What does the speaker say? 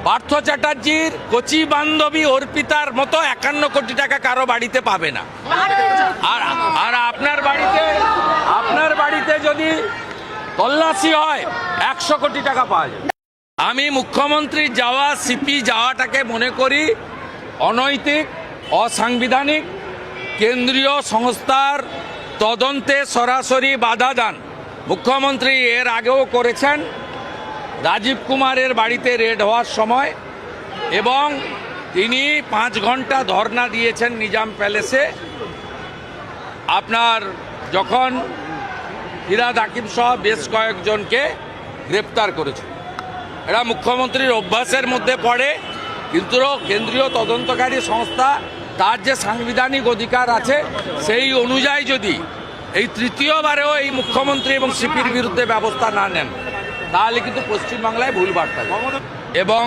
পার্থ চ্যাটার্জির কচি বান্ধবী অর্পিতার মতো 51 কোটি টাকা কারো বাড়িতে পাবে না। আর আর আপনার বাড়িতে যদি তল্লাশি হয় 100 কোটি টাকা পাওয়া যায়। আমি মুখ্যমন্ত্রী যাওয়া সিপি যাওয়াটাকে মনে করি অনৈতিক, অসাংবিধানিক, কেন্দ্রীয় সংস্থার তদন্তে সরাসরি বাধা দান। মুখ্যমন্ত্রী এর আগেও করেছেন রাজীব কুমারের বাড়িতে রেড হওয়ার সময়, এবং তিনি 5 ঘন্টা ধর্ণা দিয়েছেন নিজাম প্যালেসে। আপনার যখন ফিরাদ হাকিম সহ বেশ কয়েকজনকে গ্রেপ্তার করেছে, এরা মুখ্যমন্ত্রীর অভ্যাসের মধ্যে পড়ে। কিন্তু কেন্দ্রীয় তদন্তকারী সংস্থা তার যে সাংবিধানিক অধিকার আছে সেই অনুযায়ী যদি এই তৃতীয়বারেও এই মুখ্যমন্ত্রী এবং সিপির বিরুদ্ধে ব্যবস্থা না নেন, তাহলে কিন্তু পশ্চিমবাংলায় ভুল বার্তা। এবং